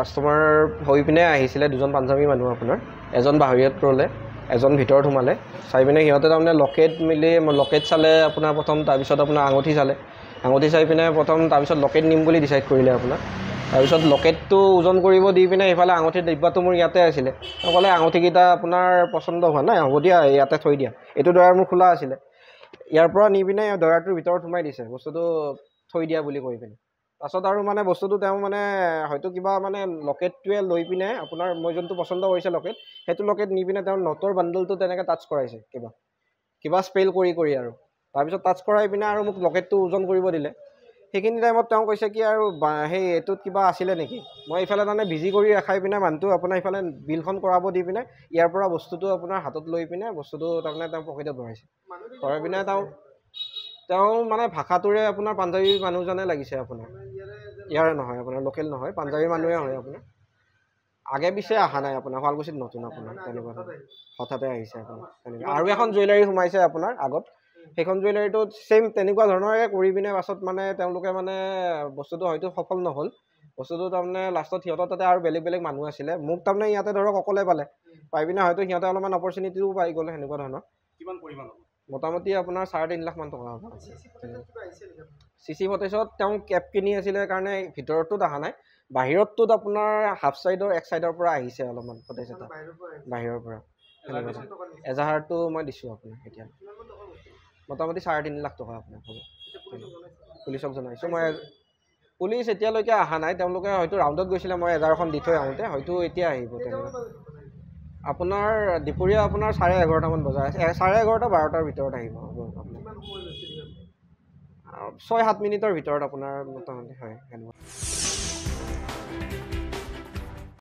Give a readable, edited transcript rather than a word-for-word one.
customer হৈ পিনে আহিছিলে দুজন পাঞ্জাবী মানুহ আপোনাৰ এজন বাহিৰত ৰ'লে এজন ভিতৰত সোমালে চাই পিনে সিহঁতে তাৰমানে লকেট মিলি লকেট চালে আপোনাৰ প্ৰথম তাৰপিছত আপোনাৰ আঙুঠি চাই পিনে প্ৰথম তাৰপিছত লকেট নিম বুলি ডিচাইড কৰিলে আপোনাৰ তাৰপিছত লকেটটো ওজন কৰিব দি পিনে এইফালে আঙুঠিৰ ডিব্বাটো মোৰ ইয়াতে আছিলে ক'লে আঙুঠিকেইটা আপোনাৰ পচন্দ হোৱা নাই হ'ব দিয়া ইয়াতে থৈ দিয়া এইটো দৰাৰ মোৰ খোলা আছিলে ইয়াৰ পৰা নি পিনে দৰাটোৰ ভিতৰত সোমাই দিছে বস্তুটো থৈ দিয়া বুলি কৈ পিনে পাছত আৰু মানে বস্তুটো তেওঁ মানে হয়তো কিবা মানে লকেটটোৱে লৈ পিনে আপোনাৰ মই যোনটো পচন্দ কৰিছে লকেট সেইটো লকেট নি পিনে তেওঁৰ নটৰ বাণ্ডলটো তেনেকৈ টাচ কৰাইছে কিবা স্পেল কৰি আৰু তাৰপিছত টাচ কৰাই পিনে আৰু মোক লকেটটো ওজন কৰিব দিলে সেইখিনি টাইমত তেওঁ কৈছে কি আৰু সেই এইটোত কিবা আছিলে নেকি মই ইফালে তাৰমানে বিজি কৰি ৰাখাই পিনে মানুহটো আপোনাৰ ইফালে বিলখন কৰাব দি পিনে ইয়াৰ পৰা বস্তুটো আপোনাৰ হাতত লৈ পিনে বস্তুটো তাৰমানে তেওঁ পকেটত ভৰাইছে ভৰাই পিনে তেওঁ মানে ভাষাটোৰে আপোনাৰ পাঞ্জাবী মানুহজনে লাগিছে আপোনাৰ ইয়াৰে নহয় আপোনাৰ লোকেল নহয় পাঞ্জাবী মানুহে হয় আপোনাৰ আগে পিছে অহা নাই আপোনাৰ শুৱালকুছিত নতুন আপোনাৰ তেনেকুৱা হঠাতে আহিছে আপোনাৰ তেনেকুৱা আৰু এখন জুৱেলাৰী সোমাইছে আপোনাৰ আগত সেইখন জুৱেলাৰীটো ছেইম তেনেকুৱা ধৰণৰে কৰি পিনে পাছত মানে তেওঁলোকে মানে বস্তুটো হয়তো সফল নহ'ল বস্তুটো তাৰমানে লাষ্টত সিহঁতৰ তাতে আৰু বেলেগ মানুহ আছিলে মোক তাৰমানে ইয়াতে ধৰক অকলে পাই পিনে হয়তো সিহঁতে অলপমান অপৰচুনিটিও পাই গ'লে সেনেকুৱা ধৰণৰ কিমান পৰিমাণ মোটামুটি আপোনাৰ 3.5 লাখ মান টকা হ'ব CC ফুটেজত তেওঁ কেপ কিনি আছিলে কাৰণে ভিতৰতোত অহা নাই বাহিৰতটোত আপোনাৰ হাফ চাইডৰ এক চাইডৰ পৰা আহিছে অলপমান ফুটেজ এটা বাহিৰৰ পৰা এজাহাৰটো মই দিছোঁ আপোনাক এতিয়া মোটামুটি 3.5 লাখ টকা আপোনাক হ'ব পুলিচক জনাইছোঁ মই পুলিচ এতিয়ালৈকে অহা নাই তেওঁলোকে হয়তো ৰাউণ্ডত গৈছিলে মই এজাহাৰখন দি থৈ আহোঁতে হয়তো এতিয়া আহিব তেনেকুৱা আপোনাৰ দুপৰীয়া আপোনাৰ 11:30 মান বজাত 11:30 12টাৰ ভিতৰত আহিব হ'ব আপোনাৰ 6-7 মিনিটৰ ভিতৰত আপোনাৰ মোটামুটি হয় সেনেকুৱা